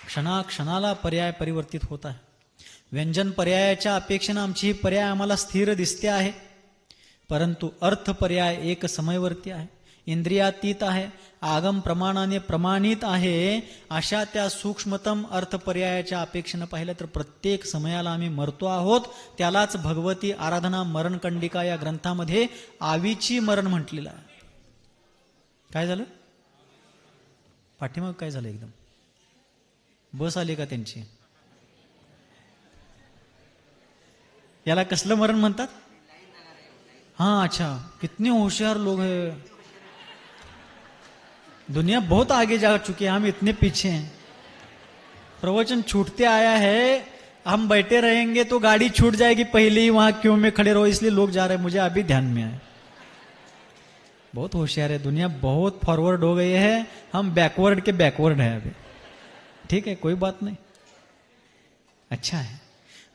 क्षणाक्षणाला पर्याय परिवर्तित होत आहे. व्यंजन पर्यायाच्या अपेक्षेनं आमची ही पर्याय आम्हाला स्थिर दिसते आहे, परंतु अर्थ पर्याय एक समयवर्ती आहे, इंद्रियातीत आहे, आगम प्रमाणाने प्रमाणित आहे. अशा त्या सूक्ष्मतम अर्थ पर्यायाच्या अपेक्षेनं पाहिलं तर प्रत्येक समयाला आम्ही मरतो आहोत. त्यालाच भगवती आराधना मरणकंडिका या ग्रंथामध्ये आवीची मरण म्हटलेलं आहे. काय झालं? पाठीमाग काय झालं? एकदम बस आली का त्यांची? याला कसलं मरण म्हणतात? हाँ, अच्छा, कितने होशियार लोग हैं. दुनिया बहुत आगे जा चुकी है, हम इतने पीछे हैं. प्रवचन छूटते आया है, हम बैठे रहेंगे तो गाड़ी छूट जाएगी पहले ही, वहां क्यों में खड़े रहो, इसलिए लोग जा रहे हैं. मुझे अभी ध्यान में आया. बहुत होशियार है दुनिया, बहुत फॉरवर्ड हो गई है, हम बैकवर्ड के बैकवर्ड है अभी. ठीक है, कोई बात नहीं, अच्छा है.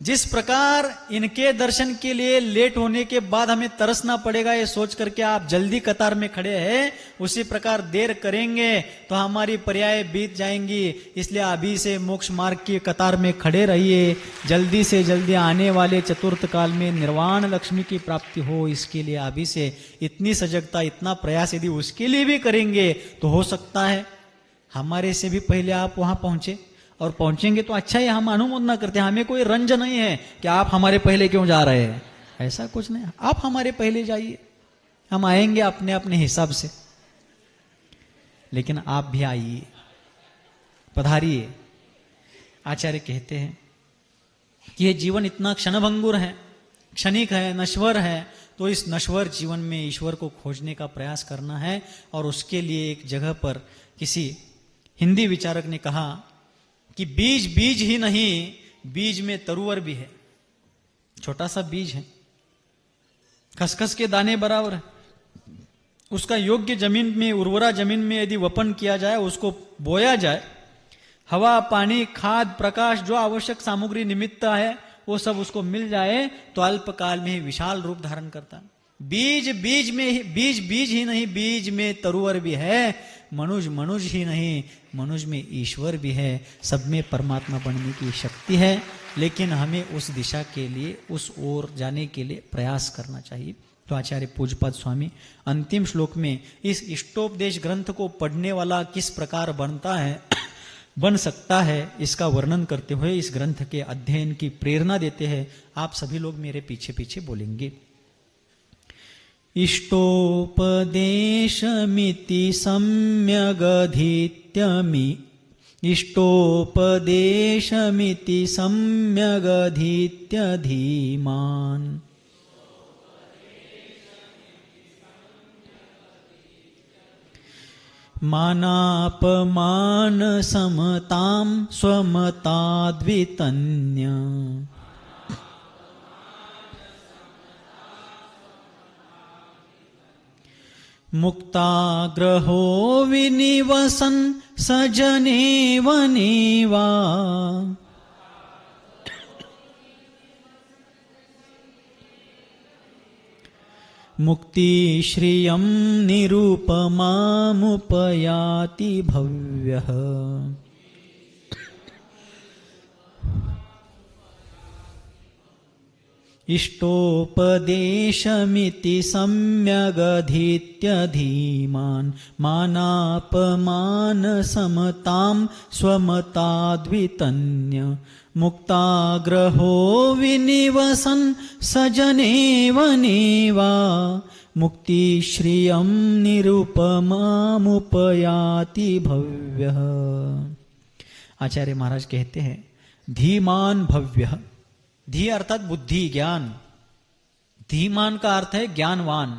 जिस प्रकार इनके दर्शन के लिए लेट होने के बाद हमें तरसना पड़ेगा ये सोच करके आप जल्दी कतार में खड़े हैं, उसी प्रकार देर करेंगे तो हमारी पर्याय बीत जाएंगी. इसलिए अभी से मोक्ष मार्ग की कतार में खड़े रहिए. जल्दी से जल्दी आने वाले चतुर्थ काल में निर्वाण लक्ष्मी की प्राप्ति हो, इसके लिए अभी से इतनी सजगता, इतना प्रयास यदि उसके लिए भी करेंगे तो हो सकता है हमारे से भी पहले आप वहां पहुंचे. और पहुंचेंगे तो अच्छा ही, हम अनुमोदना करते हैं, हमें कोई रंज नहीं है कि आप हमारे पहले क्यों जा रहे हैं, ऐसा कुछ नहीं. आप हमारे पहले जाइए, हम आएंगे अपने अपने हिसाब से, लेकिन आप भी आइए, पधारिए. आचार्य कहते हैं कि यह जीवन इतना क्षणभंगुर है, क्षणिक है, नश्वर है, तो इस नश्वर जीवन में ईश्वर को खोजने का प्रयास करना है. और उसके लिए एक जगह पर किसी हिंदी विचारक ने कहा कि बीज बीज ही नहीं, बीज में तरुवर भी है. छोटा सा बीज है, खसखस के दाने बराबर है. उसका योग्य जमीन में, उर्वरा जमीन में यदि वपन किया जाए, उसको बोया जाए, हवा, पानी, खाद, प्रकाश, जो आवश्यक सामग्री निमित्त है वो सब उसको मिल जाए तो अल्पकाल में ही विशाल रूप धारण करता है. बीज बीज में, बीज बीज ही नहीं, बीज में तरुवर भी है. मनुष्य मनुष्य ही नहीं, मनुष्य में ईश्वर भी है. सब में परमात्मा बनने की शक्ति है, लेकिन हमें उस दिशा के लिए, उस ओर जाने के लिए प्रयास करना चाहिए. तो आचार्य पूज्यपाद स्वामी अंतिम श्लोक में इस इष्टोपदेश ग्रंथ को पढ़ने वाला किस प्रकार बनता है, बन सकता है, इसका वर्णन करते हुए इस ग्रंथ के अध्ययन की प्रेरणा देते हैं. आप सभी लोग मेरे पीछे पीछे बोलेंगे. इष्टोपदेशमिति सम्यगधीत्यमि, इष्टोपदेशमिति सम्यगधीत्य धीमान्. मानापमान समतां स्वमताद्वितन्य. मुक्ताग्रहो विनिवसन् सजनेव नेवा. मुक्तिश्रियं निरुपमामुपयाति भव्यः. इष्टोपदेशमिति सम्यगधीत्य धीमान्. मानापमान समतां स्वमताद्वितन्य. मुक्ताग्रहो विनिवसन् सजनेव नेवा. मुक्तिश्रियं निरुपमामुपयाति भव्यः. आचार्य महाराज कहते हैं धीमान भव्यः. धी अर्थात बुद्धि, ज्ञान. धीमान का अर्थ है ज्ञानवान.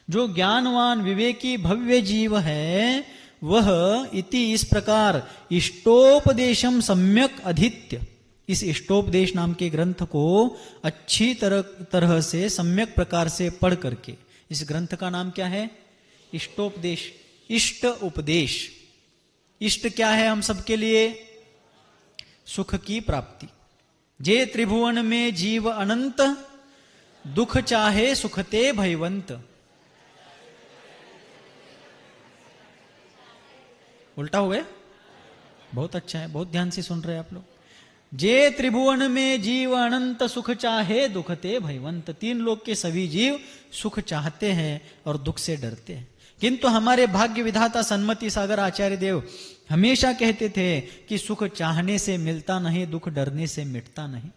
जो ज्ञानवान विवेकी भव्य जीव है वह इति इस प्रकार इष्टोपदेशम सम्यक अधीत्य, इस इष्टोपदेश नाम के ग्रंथ को अच्छी तरह से सम्यक प्रकार से पढ़ करके, इस ग्रंथ का नाम क्या है? इष्टोपदेश. इष्ट उपदेश. इष्ट क्या है हम सबके लिए? सुख की प्राप्ति. जे त्रिभुवन में जीव अनंत, दुख चाहे सुखते भयवंत। उल्टा हो गया? बहुत अच्छा है, बहुत ध्यान से सुन रहे हैं आप लोग। जे त्रिभुवन में जीव अनंत, सुख चाहे दुखते भयवंत। तीन लोग के सभी जीव सुख चाहते हैं और दुख से डरते हैं, किंतु हमारे भाग्य विधाता सन्मति सागर आचार्य देव हमेशा कहते थे कि सुख चाहने से मिलता नहीं, दुख डरने से मिटता नहीं।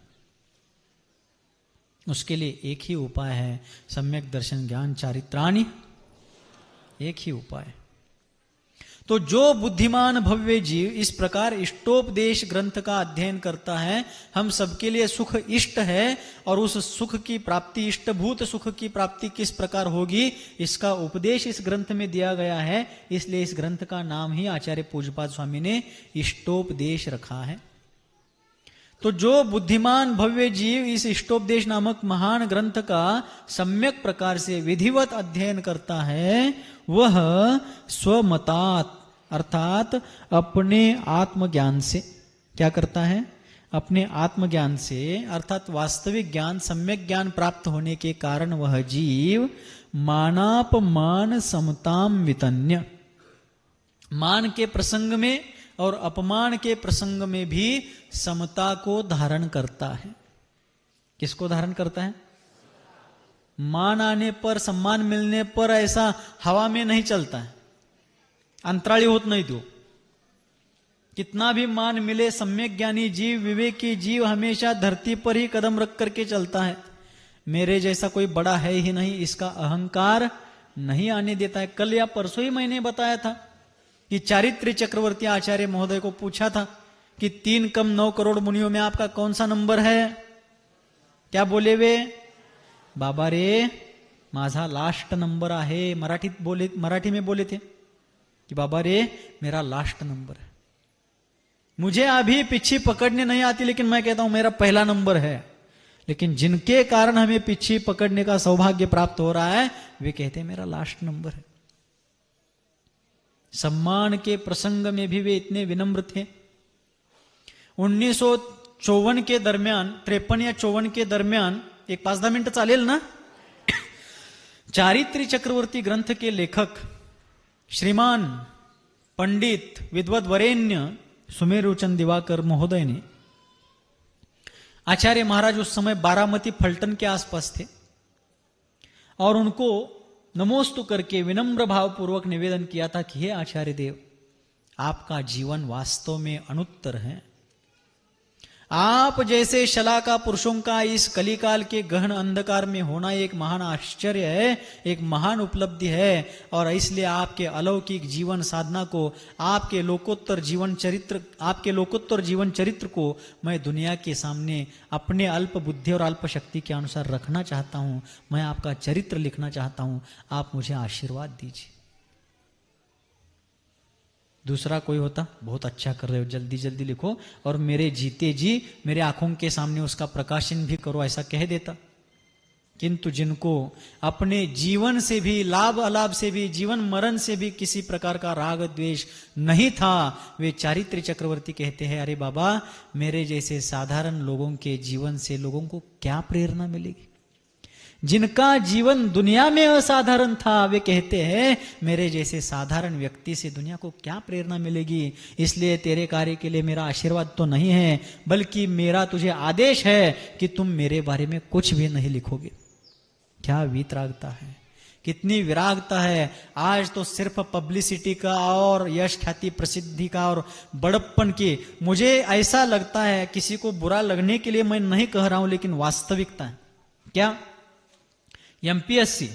उसके लिए एक ही उपाय है, सम्यक दर्शन ज्ञान चारित्राणि, एक ही उपाय। तो जो बुद्धिमान भव्य जीव इस प्रकार इष्टोपदेश ग्रंथ का अध्ययन करता है, हम सबके लिए सुख इष्ट है, और उस सुख की प्राप्ति, इष्टभूत सुख की प्राप्ति किस प्रकार होगी, इसका उपदेश इस ग्रंथ में दिया गया है। इसलिए इस ग्रंथ का नाम ही आचार्य पूज्यपाद स्वामी ने इष्टोपदेश रखा है। तो जो बुद्धिमान भव्य जीव इस इष्टोपदेश नामक महान ग्रंथ का सम्यक प्रकार से विधिवत अध्ययन करता है, वह स्वमतात अर्थात अपने आत्मज्ञान से क्या करता है, अपने आत्मज्ञान से अर्थात वास्तविक ज्ञान, सम्यक ज्ञान प्राप्त होने के कारण वह जीव मानापमान समताम वितन्य, मान के प्रसंग में और अपमान के प्रसंग में भी समता को धारण करता है। किसको धारण करता है? मान आने पर, सम्मान मिलने पर ऐसा हवा में नहीं चलता है, अंतराली होत नहीं। तो कितना भी मान मिले, सम्यक ज्ञानी जीव, विवेकी जीव हमेशा धरती पर ही कदम रख करके चलता है। मेरे जैसा कोई बड़ा है ही नहीं, इसका अहंकार नहीं आने देता है। कल या परसों ही मैंने बताया था कि चारित्र चक्रवर्ती आचार्य महोदय को पूछा था कि 3 कम 9 करोड़ मुनियों में आपका कौन सा नंबर है? क्या बोले वे? बाबा रे, माझा लास्ट नंबर आहे। मराठी में बोले थे कि बाबा रे, मेरा लास्ट नंबर है। मुझे अभी पीछे पकड़ने नहीं आती, लेकिन मैं कहता हूं मेरा पहला नंबर है। लेकिन जिनके कारण हमें पीछे पकड़ने का सौभाग्य प्राप्त हो रहा है, वे कहते हैं मेरा लास्ट नंबर है। सम्मान के प्रसंग में भी वे इतने विनम्र थे। 1954 के दरमियान, 53 या 54 के दरमियान, एक 5-10 मिनट चालेल ना, चारित्री चक्रवर्ती ग्रंथ के लेखक श्रीमान पंडित विद्वद वरेण्य सुमेरुचंद दिवाकर महोदय ने, आचार्य महाराज उस समय बारामती फलटन के आसपास थे, और उनको नमोस्तु करके विनम्र भाव पूर्वक निवेदन किया था कि हे आचार्य देव, आपका जीवन वास्तव में अनुत्तर है। आप जैसे शलाका पुरुषों का इस कलिकाल के गहन अंधकार में होना एक महान आश्चर्य है, एक महान उपलब्धि है। और इसलिए आपके अलौकिक जीवन साधना को, आपके लोकोत्तर जीवन चरित्र को मैं दुनिया के सामने अपने अल्प बुद्धि और अल्प शक्ति के अनुसार रखना चाहता हूं। मैं आपका चरित्र लिखना चाहता हूं, आप मुझे आशीर्वाद दीजिए। दूसरा कोई होता, बहुत अच्छा कर रहे हो, जल्दी जल्दी लिखो और मेरे जीते जी मेरे आंखों के सामने उसका प्रकाशन भी करो, ऐसा कह देता। किंतु जिनको अपने जीवन से भी, लाभ अलाभ से भी, जीवन मरण से भी किसी प्रकार का राग द्वेष नहीं था, वे चारित्र चक्रवर्ती कहते हैं, अरे बाबा, मेरे जैसे साधारण लोगों के जीवन से लोगों को क्या प्रेरणा मिलेगी? जिनका जीवन दुनिया में असाधारण था, वे कहते हैं मेरे जैसे साधारण व्यक्ति से दुनिया को क्या प्रेरणा मिलेगी? इसलिए तेरे कार्य के लिए मेरा आशीर्वाद तो नहीं है, बल्कि मेरा तुझे आदेश है कि तुम मेरे बारे में कुछ भी नहीं लिखोगे। क्या वितरागता है, कितनी विरागता है। आज तो सिर्फ पब्लिसिटी का और यश ख्याति प्रसिद्धि का और बड़प्पन की, मुझे ऐसा लगता है, किसी को बुरा लगने के लिए मैं नहीं कह रहा हूं, लेकिन वास्तविकता है क्या, MPSC,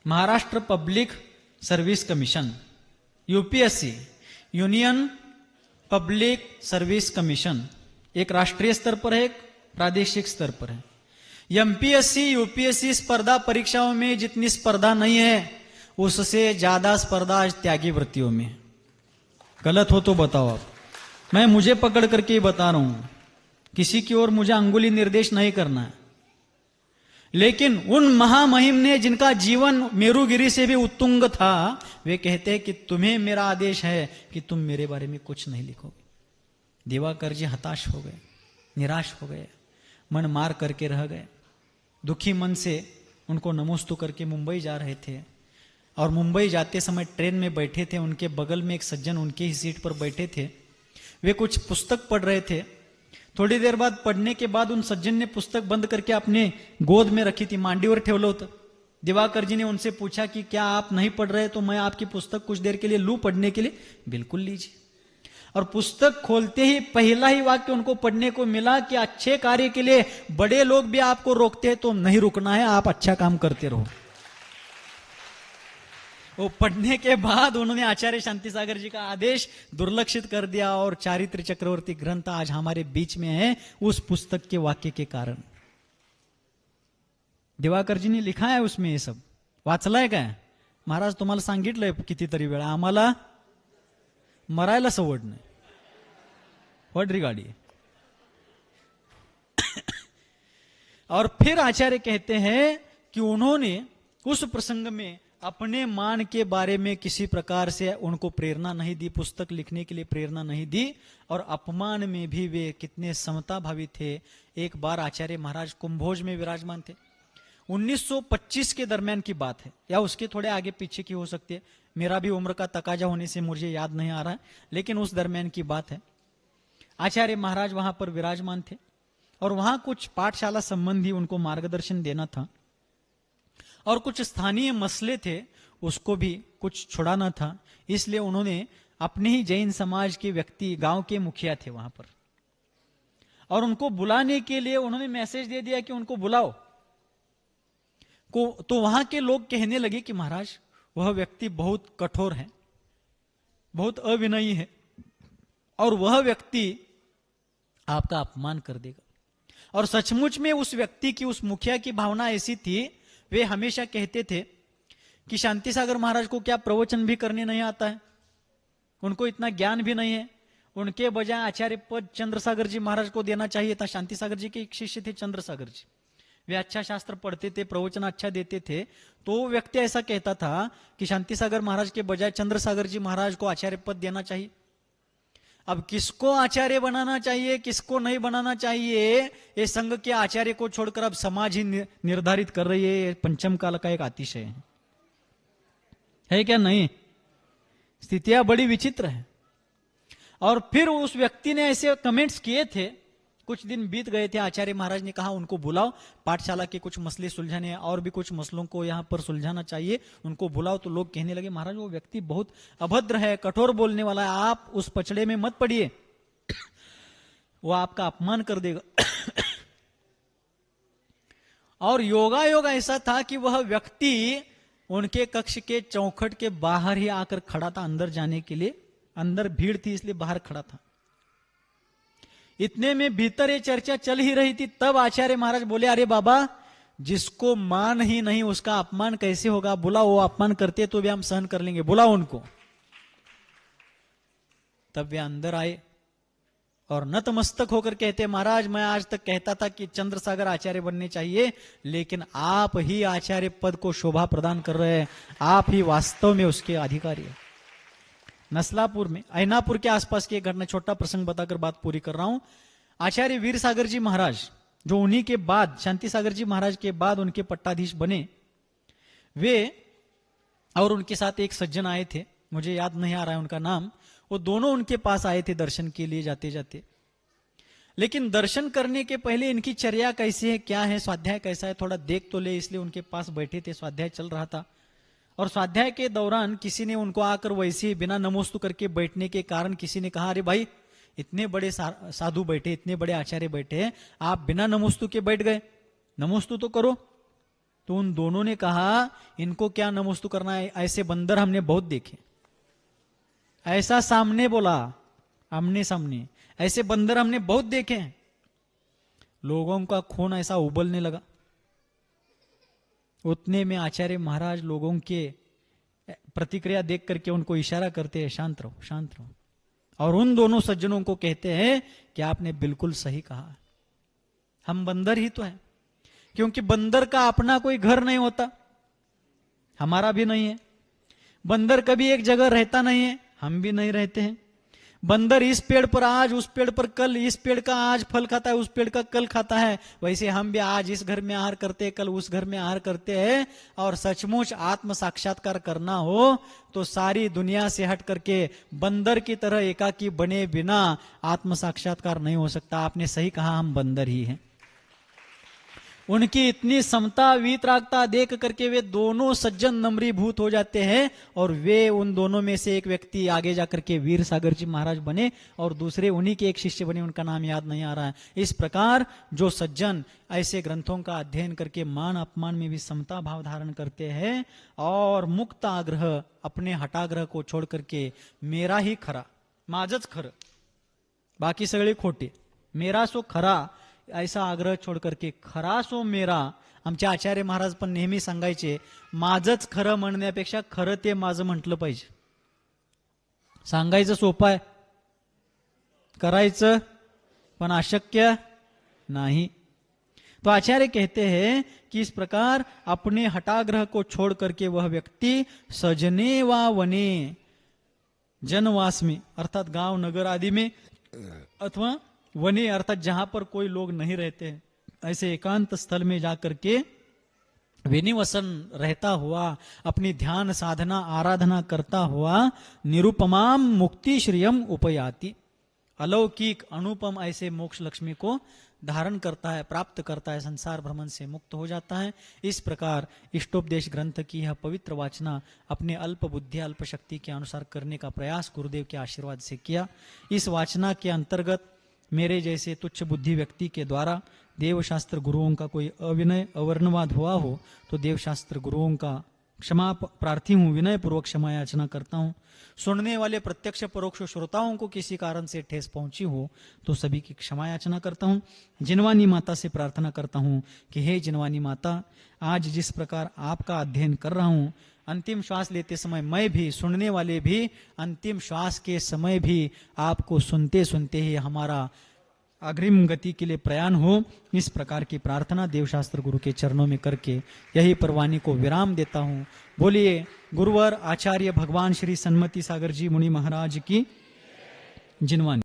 Maharashtra public service commission, UPSC, union public service commission, एक राष्ट्रीय स्तर पर है, एक प्रादेशिक स्तर पर है। एमपीएससी यूपीएससी स्पर्धा परीक्षाओं में जितनी स्पर्धा नहीं है, उससे ज्यादा स्पर्धा आज त्यागी वृत्तियों में। गलत हो तो बताओ आप, मैं मुझे पकड़ करके ही बता रहा हूं, किसी की ओर मुझे अंगुली निर्देश नहीं करना है। लेकिन उन महामहिम ने, जिनका जीवन मेरुगिरी से भी उत्तुंग था, वे कहते हैं कि तुम्हें मेरा आदेश है कि तुम मेरे बारे में कुछ नहीं लिखोगे। दिवाकर जी हताश हो गए, निराश हो गए, मन मार करके रह गए। दुखी मन से उनको नमोस्तु करके मुंबई जा रहे थे, और मुंबई जाते समय ट्रेन में बैठे थे, उनके बगल में एक सज्जन उनके ही सीट पर बैठे थे। वे कुछ पुस्तक पढ़ रहे थे। थोड़ी देर बाद पढ़ने के बाद उन सज्जन ने पुस्तक बंद करके अपने गोद में रखी थी, मांडीवर ठेवलं होतं। दिवाकर जी ने उनसे पूछा कि क्या आप नहीं पढ़ रहे तो मैं आपकी पुस्तक कुछ देर के लिए लूं पढ़ने के लिए? बिल्कुल लीजिए। और पुस्तक खोलते ही पहला ही वाक्य उनको पढ़ने को मिला कि अच्छे कार्य के लिए बड़े लोग भी आपको रोकते हैं तो नहीं रुकना है, आप अच्छा काम करते रहो। वो पढ़ने के बाद उन्होंने आचार्य शांति सागर जी का आदेश दुर्लक्षित कर दिया, और चारित्र चक्रवर्ती ग्रंथ आज हमारे बीच में है उस पुस्तक के वाक्य के कारण। दिवाकर जी ने लिखा है उसमें, ये सब वाचलाय काय? महाराज तुम्हाला सांगितलंय कितीतरी वेळा, आम्हाला मरायला सवड नाही, वडरी गाडी। और फिर आचार्य कहते हैं कि उन्होंने उस प्रसंग में अपने मान के बारे में किसी प्रकार से उनको प्रेरणा नहीं दी, पुस्तक लिखने के लिए प्रेरणा नहीं दी, और अपमान में भी वे कितने समता भावी थे। एक बार आचार्य महाराज कुंभोज में विराजमान थे, 1925 के दरमियान की बात है, या उसके थोड़े आगे पीछे की हो सकती है, मेरा भी उम्र का तकाजा होने से मुझे याद नहीं आ रहा है, लेकिन उस दरमियान की बात है। आचार्य महाराज वहां पर विराजमान थे, और वहां कुछ पाठशाला संबंधी उनको मार्गदर्शन देना था, और कुछ स्थानीय मसले थे उसको भी कुछ छुड़ाना था। इसलिए उन्होंने अपने ही जैन समाज के व्यक्ति, गांव के मुखिया थे वहां पर, और उनको बुलाने के लिए उन्होंने मैसेज दे दिया कि उनको बुलाओ को। तो वहां के लोग कहने लगे कि महाराज वह व्यक्ति बहुत कठोर है, बहुत अविनयी है, और वह व्यक्ति आपका अपमान कर देगा। और सचमुच में उस व्यक्ति की, उस मुखिया की भावना ऐसी थी, वे हमेशा कहते थे कि शांति सागर महाराज को क्या प्रवचन भी करने नहीं आता है, उनको इतना ज्ञान भी नहीं है, उनके बजाय आचार्य पद चंद्रसागर जी महाराज को देना चाहिए था। शांति सागर जी के एक शिष्य थे चंद्रसागर जी, वे अच्छा शास्त्र पढ़ते थे, प्रवचन अच्छा देते थे। तो व्यक्ति ऐसा कहता था कि शांति सागर महाराज के बजाय चंद्रसागर जी महाराज को आचार्य पद देना चाहिए। अब किसको आचार्य बनाना चाहिए, किसको नहीं बनाना चाहिए, ये संघ के आचार्य को छोड़कर अब समाज ही निर्धारित कर रही है। पंचम काल का एक अतिशय है क्या? नहीं, स्थितियां बड़ी विचित्र है। और फिर उस व्यक्ति ने ऐसे कमेंट्स किए थे। कुछ दिन बीत गए थे, आचार्य महाराज ने कहा उनको बुलाओ, पाठशाला के कुछ मसले सुलझाने हैं, और भी कुछ मसलों को यहां पर सुलझाना चाहिए, उनको बुलाओ। तो लोग कहने लगे महाराज वो व्यक्ति बहुत अभद्र है, कठोर बोलने वाला है, आप उस पचड़े में मत पड़िए, वो आपका अपमान कर देगा। और योगायोग ऐसा था कि वह व्यक्ति उनके कक्ष के चौखट के बाहर ही आकर खड़ा था, अंदर जाने के लिए, अंदर भीड़ थी इसलिए बाहर खड़ा था। इतने में भीतर ये चर्चा चल ही रही थी, तब आचार्य महाराज बोले अरे बाबा, जिसको मान ही नहीं उसका अपमान कैसे होगा, बुलाओ, वो अपमान करते तो भी हम सहन कर लेंगे, बुलाओ उनको। तब वे अंदर आए और नतमस्तक होकर कहते महाराज मैं आज तक कहता था कि चंद्रसागर आचार्य बनने चाहिए, लेकिन आप ही आचार्य पद को शोभा प्रदान कर रहे हैं, आप ही वास्तव में उसके अधिकारी हैं। नसलापुर में, ऐनापुर के आसपास की एक घटना, छोटा प्रसंग बताकर बात पूरी कर रहा हूं। आचार्य वीर सागर जी महाराज, जो उन्हीं के बाद, शांति सागर जी महाराज के बाद उनके पट्टाधीश बने, वे और उनके साथ एक सज्जन आए थे, मुझे याद नहीं आ रहा है उनका नाम, वो दोनों उनके पास आए थे दर्शन के लिए जाते जाते। लेकिन दर्शन करने के पहले इनकी चर्या कैसी है, क्या है, स्वाध्याय कैसा है, थोड़ा देख तो ले, इसलिए उनके पास बैठे थे। स्वाध्याय चल रहा था, और स्वाध्याय के दौरान किसी ने उनको आकर वैसे ही बिना नमोस्तु करके बैठने के कारण किसी ने कहा अरे भाई, इतने बड़े साधु बैठे, इतने बड़े आचार्य बैठे, आप बिना नमोस्तु के बैठ गए, नमोस्तु तो करो। तो उन दोनों ने कहा इनको क्या नमोस्तु करना है, ऐसे बंदर हमने बहुत देखे। ऐसा सामने बोला, आमने सामने, ऐसे बंदर हमने बहुत देखे हैं। लोगों का खून ऐसा उबलने लगा। उतने में आचार्य महाराज लोगों के प्रतिक्रिया देख करके उनको इशारा करते हैं शांत रहो, शांत रहो, और उन दोनों सज्जनों को कहते हैं कि आपने बिल्कुल सही कहा, हम बंदर ही तो है, क्योंकि बंदर का अपना कोई घर नहीं होता, हमारा भी नहीं है। बंदर कभी एक जगह रहता नहीं है, हम भी नहीं रहते हैं। बंदर इस पेड़ पर आज, उस पेड़ पर कल, इस पेड़ का आज फल खाता है, उस पेड़ का कल खाता है, वैसे हम भी आज इस घर में आहार करते हैं, कल उस घर में आहार करते हैं। और सचमुच आत्म साक्षात्कार करना हो तो सारी दुनिया से हट करके बंदर की तरह एकाकी बने बिना आत्म साक्षात्कार नहीं हो सकता। आपने सही कहा, हम बंदर ही हैं। उनकी इतनी समता वीतरागता देख करके वे दोनों सज्जन नम्रीभूत हो जाते हैं और वे उन दोनों में से एक व्यक्ति आगे जाकर के वीर सागर जी महाराज बने और दूसरे उन्हीं के एक शिष्य बने, उनका नाम याद नहीं आ रहा है। इस प्रकार जो सज्जन ऐसे ग्रंथों का अध्ययन करके मान अपमान में भी समता भाव धारण करते हैं और मुक्त आग्रह, अपने हटाग्रह को छोड़ करके मेरा ही खरा, माझच खरं, बाकी सगळे खोटे, मेरा सो खरा, ऐसा आग्रह छोड करके खरा सो मेरा। आमचे आचार्य महाराज पण नेहमी सांगायचे, माझच खरं म्हणण्यापेक्षा खरं ते माझं म्हटलं पाहिजे। सांगायचं सोपं आहे, करायचं पण अशक्य नहीं। तो आचार्य कहते हैं कि इस प्रकार अपने हटाग्रह को छोड़ करके वह व्यक्ति सजने वा वने, जनवास में अर्थात गांव नगर आदि में, अथवा वने अर्थात जहां पर कोई लोग नहीं रहते हैं, ऐसे एकांत स्थल में जाकर के विनिवसन रहता हुआ अपनी ध्यान साधना आराधना करता हुआ निरुपमाम मुक्ति श्रियम उपयाति, अलौकिक अनुपम ऐसे मोक्ष लक्ष्मी को धारण करता है, प्राप्त करता है, संसार भ्रमण से मुक्त हो जाता है। इस प्रकार इष्टोपदेश ग्रंथ की यह पवित्र वाचना अपने अल्प बुद्धि अल्प शक्ति के अनुसार करने का प्रयास गुरुदेव के आशीर्वाद से किया। इस वाचना के अंतर्गत मेरे जैसे तुच्छ बुद्धि व्यक्ति के द्वारा देवशास्त्र गुरुओं का कोई अविनय अवर्णवाद हुआ हो तो देवशास्त्र गुरुओं का क्षमा प्रार्थी हूं, विनय पूर्वक क्षमा याचना करता हूं। सुनने वाले प्रत्यक्ष परोक्ष श्रोताओं को किसी कारण से ठेस पहुंची हो तो सभी की क्षमा याचना करता हूं। जिनवानी माता से प्रार्थना करता हूं कि हे जिनवानी माता, आज जिस प्रकार आपका अध्ययन कर रहा हूं, अंतिम श्वास लेते समय मैं भी, सुनने वाले भी अंतिम श्वास के समय भी आपको सुनते सुनते ही हमारा अग्रिम गति के लिए प्रयाण हो, इस प्रकार की प्रार्थना देवशास्त्र गुरु के चरणों में करके यही परवानी को विराम देता हूं। बोलिए गुरुवर आचार्य भगवान श्री सन्मति सागर जी मुनि महाराज की जिनवानी।